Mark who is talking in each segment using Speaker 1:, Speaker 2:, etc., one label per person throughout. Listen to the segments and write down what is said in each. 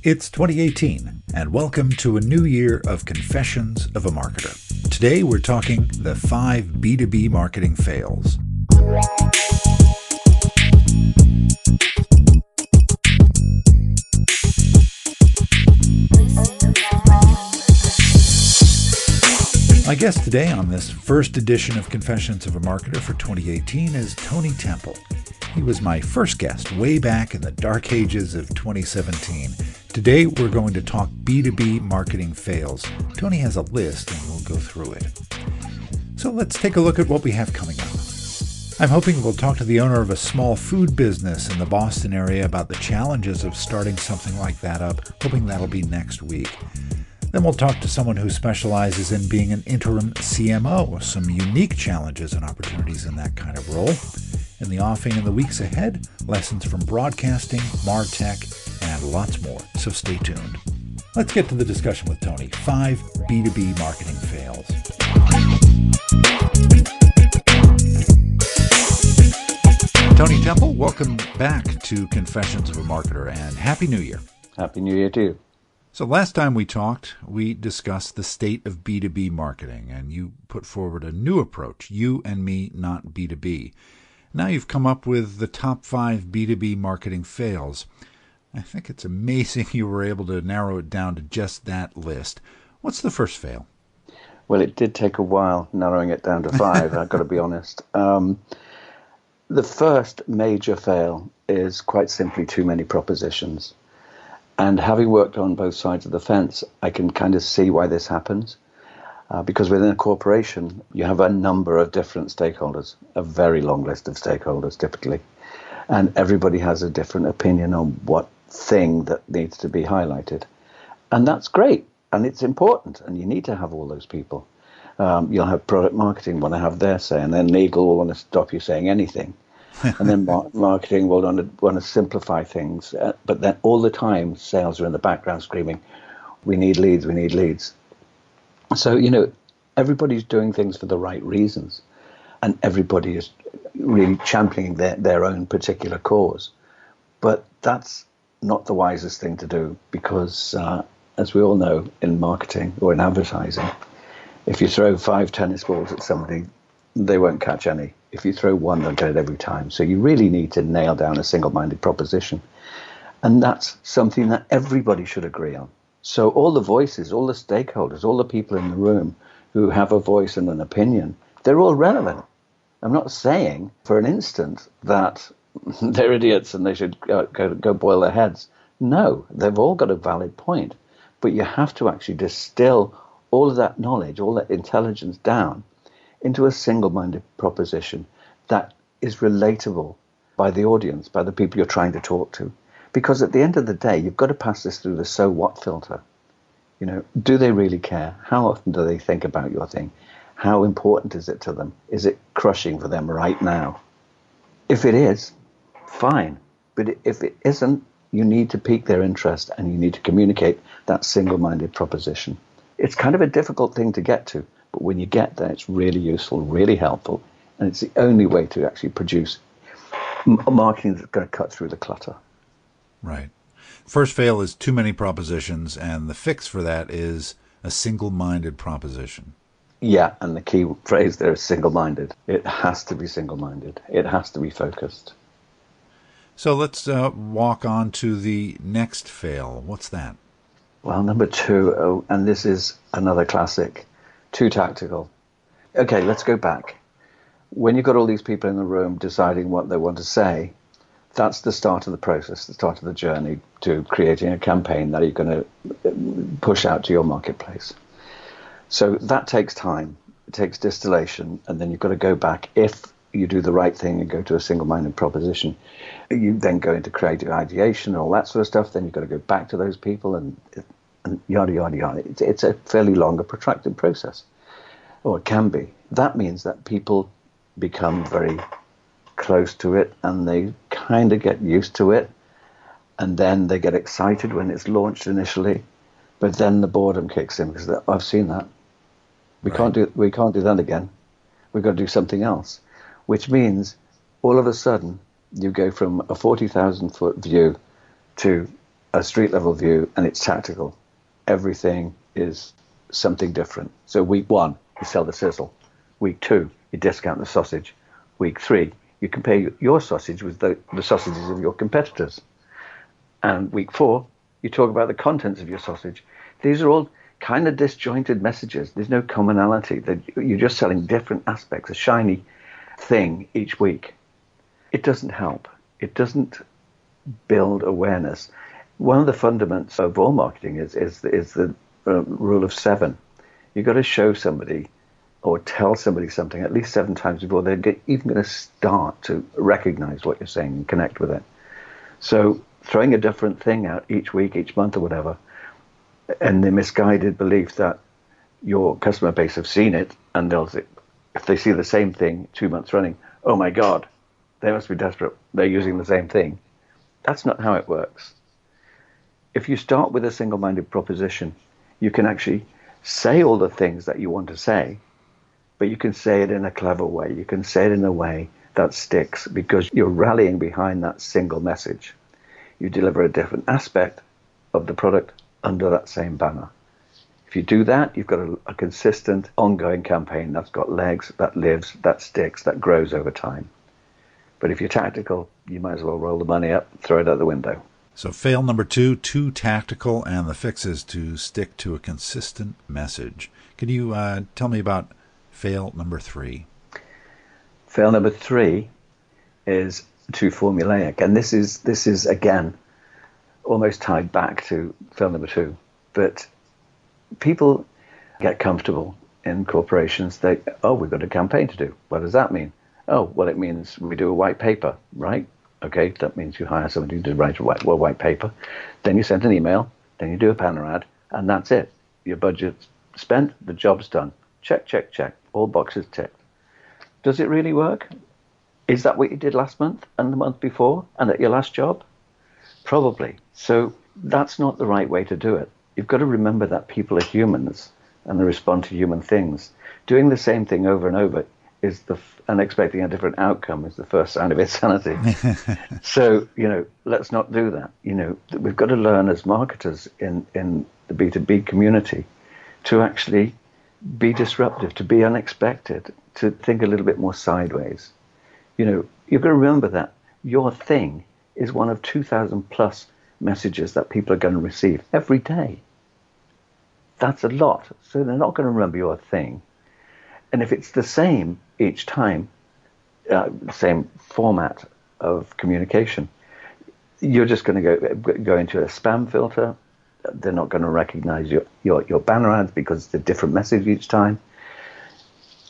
Speaker 1: It's 2018, and welcome to a new year of Confessions of a Marketer. Today we're talking the 5 B2B marketing fails. My guest today on this first edition of Confessions of a Marketer for 2018 is Tony Temple. He was my first guest way back in the dark ages of 2017. Today, we're going to talk B2B marketing fails. Tony has a list, and we'll go through it. So let's take a look at what we have coming up. I'm hoping we'll talk to the owner of a small food business in the Boston area about the challenges of starting something like that up, hoping that'll be next week. Then we'll talk to someone who specializes in being an interim CMO, some unique challenges and opportunities in that kind of role. In the offing in the weeks ahead, lessons from broadcasting, MarTech, and lots more, so stay tuned. Let's get to the discussion with Tony. 5 B2B marketing fails. Tony Temple, welcome back to Confessions of a Marketer, and Happy New Year.
Speaker 2: Happy New Year to you.
Speaker 1: So last time we talked, we discussed the state of B2B marketing, and you put forward a new approach, you and me, not B2B. Now you've come up with the top 5 B2B marketing fails. I think it's amazing you were able to narrow it down to just that list. What's the first fail?
Speaker 2: Well, it did take a while narrowing it down to 5, I've got to be honest. The first major fail is quite simply too many propositions. And having worked on both sides of the fence, I can kind of see why this happens. Because within a corporation, you have a number of different stakeholders, a very long list of stakeholders typically. And everybody has a different opinion on what thing that needs to be highlighted. And that's great. And it's important. And you need to have all those people. You'll have product marketing want to have their say. And then legal will want to stop you saying anything. And then marketing will want to simplify things. But then all the time, sales are in the background screaming, we need leads, we need leads. So, everybody's doing things for the right reasons. And everybody is really championing their own particular cause. But that's not the wisest thing to do because, as we all know, in marketing or in advertising, if you throw 5 tennis balls at somebody, they won't catch any. If you throw one, they'll get it every time. So you really need to nail down a single-minded proposition. And that's something that everybody should agree on. So all the voices, all the stakeholders, all the people in the room who have a voice and an opinion, they're all relevant. I'm not saying for an instant that they're idiots and they should go boil their heads. No, they've all got a valid point. But you have to actually distill all of that knowledge, all that intelligence down into a single-minded proposition that is relatable by the audience, by the people you're trying to talk to. Because at the end of the day, you've got to pass this through the so what filter. Do they really care? How often do they think about your thing? How important is it to them? Is it crushing for them right now? If it is, fine. But if it isn't, you need to pique their interest and you need to communicate that single-minded proposition. It's kind of a difficult thing to get to, but when you get there, it's really useful, really helpful, and it's the only way to actually produce marketing that's going to cut through the clutter.
Speaker 1: Right. First fail is too many propositions, and the fix for that is a single-minded proposition.
Speaker 2: Yeah, and the key phrase there is single-minded. It has to be single-minded. It has to be focused.
Speaker 1: So let's walk on to the next fail. What's that?
Speaker 2: Well, number 2, and this is another classic, too tactical. Okay, let's go back. When you've got all these people in the room deciding what they want to say, that's the start of the process, the start of the journey to creating a campaign that you're going to push out to your marketplace. So that takes time, it takes distillation, and then you've got to go back. If you do the right thing and go to a single-minded proposition, you then go into creative ideation and all that sort of stuff, then you've got to go back to those people and yada, yada, yada. It's a fairly long and protracted process, or it can be. That means that people become very close to it and they kind of get used to it, and then they get excited when it's launched initially, but then the boredom kicks in because I've seen that. We can't do that again. We've got to do something else, which means all of a sudden you go from a 40,000 foot view to a street level view and it's tactical. Everything is something different. So week 1, you sell the sizzle. Week 2, you discount the sausage. Week 3, you compare your sausage with the sausages of your competitors. And week 4, you talk about the contents of your sausage. These are all kind of disjointed messages. There's no commonality. You're just selling different aspects, a shiny thing each week. It doesn't help. It doesn't build awareness. One of the fundamentals of all marketing is the rule of 7. You've got to show somebody or tell somebody something at least 7 times before they're even going to start to recognize what you're saying and connect with it. So throwing a different thing out each week, each month or whatever, and the misguided belief that your customer base have seen it and they'll say, if they see the same thing 2 months running, oh my God, they must be desperate. They're using the same thing. That's not how it works. If you start with a single-minded proposition, you can actually say all the things that you want to say, but you can say it in a clever way. You can say it in a way that sticks because you're rallying behind that single message. You deliver a different aspect of the product under that same banner. If you do that, you've got a consistent, ongoing campaign that's got legs, that lives, that sticks, that grows over time. But if you're tactical, you might as well roll the money up, throw it out the window.
Speaker 1: So fail number 2, too tactical, and the fix is to stick to a consistent message. Can you tell me about fail number 3?
Speaker 2: Fail number 3 is too formulaic. And this is again, almost tied back to fail number 2. But people get comfortable in corporations. We've got a campaign to do. What does that mean? Oh, well, it means we do a white paper, right? Okay, that means you hire somebody to write a white paper. Then you send an email, then you do a banner ad, and that's it. Your budget's spent, the job's done. Check, check, check. All boxes ticked. Does it really work? Is that what you did last month and the month before and at your last job? Probably. So that's not the right way to do it. You've got to remember that people are humans and they respond to human things. Doing the same thing over and over and expecting a different outcome is the first sign of insanity. So, let's not do that. We've got to learn as marketers in the B2B community to actually be disruptive, to be unexpected, to think a little bit more sideways. You've got to remember that your thing is one of 2,000 plus messages that people are going to receive every day. That's a lot. So they're not going to remember your thing. And if it's the same each time, same format of communication, you're just going to go into a spam filter. They're not going to recognize your banner ads because it's a different message each time.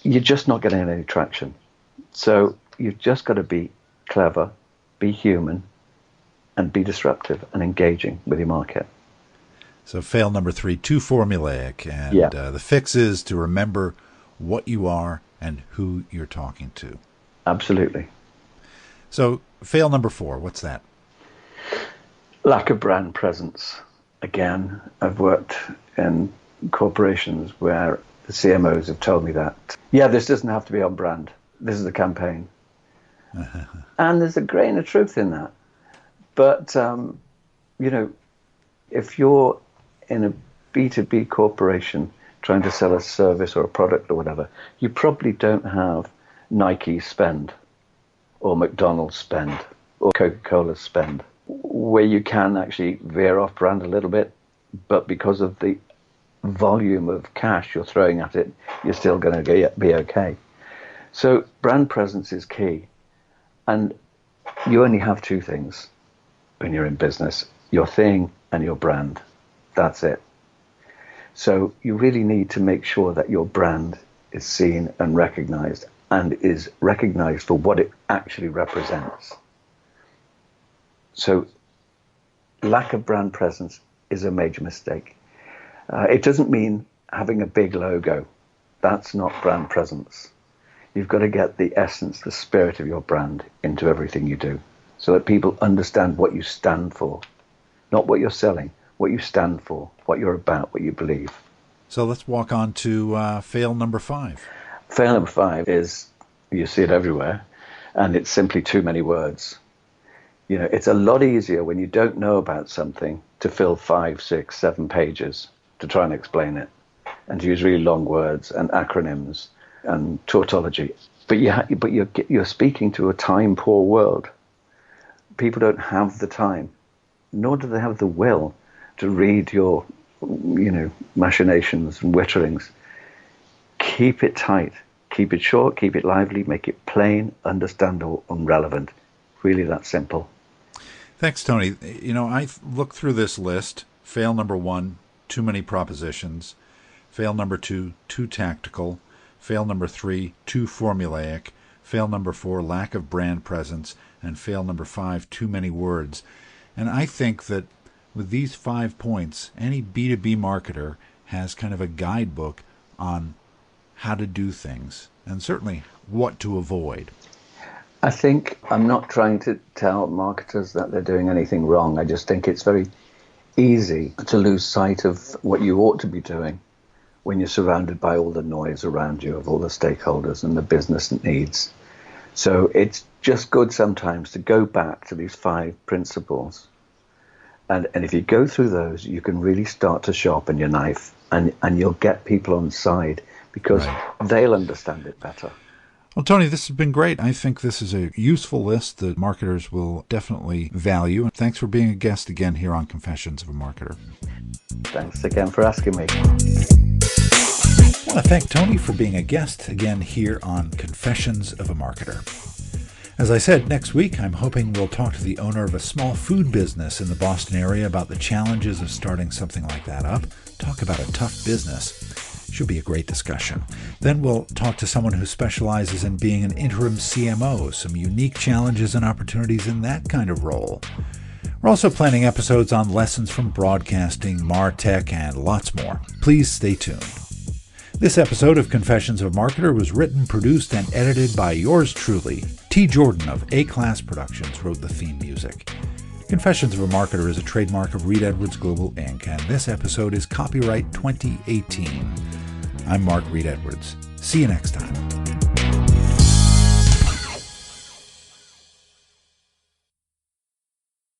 Speaker 2: You're just not getting any traction. So you've just got to be clever, be human, and be disruptive and engaging with your market.
Speaker 1: So fail number 3, too formulaic. And the fix is to remember what you are and who you're talking to.
Speaker 2: Absolutely.
Speaker 1: So fail number 4, what's that?
Speaker 2: Lack of brand presence. Again, I've worked in corporations where the CMOs have told me that, this doesn't have to be on brand. This is a campaign. And there's a grain of truth in that. But, if you're in a B2B corporation trying to sell a service or a product or whatever, you probably don't have Nike spend or McDonald's spend or Coca-Cola spend, where you can actually veer off brand a little bit, but because of the volume of cash you're throwing at it, you're still going to be okay. So brand presence is key. And you only have 2 things when you're in business, your thing and your brand. That's it. So you really need to make sure that your brand is seen and recognized for what it actually represents. So lack of brand presence is a major mistake. It doesn't mean having a big logo. That's not brand presence. You've got to get the essence, the spirit of your brand into everything you do so that people understand what you stand for, not what you're selling, what you stand for, what you're about, what you believe.
Speaker 1: So let's walk on to fail number 5.
Speaker 2: Fail number 5 is, you see it everywhere, and it's simply too many words. It's a lot easier when you don't know about something to fill 5, 6, 7 pages to try and explain it, and to use really long words and acronyms and tautology. But you're speaking to a time-poor world. People don't have the time, nor do they have the will to read your, machinations and witterings. Keep it tight. Keep it short, keep it lively, make it plain, understandable, and relevant. Really that simple.
Speaker 1: Thanks, Tony. I looked through this list. Fail number 1, too many propositions. Fail number 2, too tactical. Fail number 3, too formulaic. Fail number 4, lack of brand presence. And fail number 5, too many words. And I think that with these 5 points, any B2B marketer has kind of a guidebook on how to do things, and certainly what to avoid.
Speaker 2: I think I'm not trying to tell marketers that they're doing anything wrong. I just think it's very easy to lose sight of what you ought to be doing when you're surrounded by all the noise around you of all the stakeholders and the business needs. So it's just good sometimes to go back to these 5 principles. And if you go through those, you can really start to sharpen your knife, and you'll get people on side because they'll understand it better.
Speaker 1: Well, Tony, this has been great. I think this is a useful list that marketers will definitely value. And thanks for being a guest again here on Confessions of a Marketer.
Speaker 2: Thanks again for asking me.
Speaker 1: I want to thank Tony for being a guest again here on Confessions of a Marketer. As I said, next week I'm hoping we'll talk to the owner of a small food business in the Boston area about the challenges of starting something like that up. Talk about a tough business. Should be a great discussion. Then we'll talk to someone who specializes in being an interim CMO, some unique challenges and opportunities in that kind of role. We're also planning episodes on lessons from broadcasting, MarTech, and lots more. Please stay tuned. This episode of Confessions of a Marketer was written, produced, and edited by yours truly. T. Jordan of A-Class Productions wrote the theme music. Confessions of a Marketer is a trademark of Reed Edwards Global Inc., and this episode is copyright 2018. I'm Mark Reed Edwards. See you next time.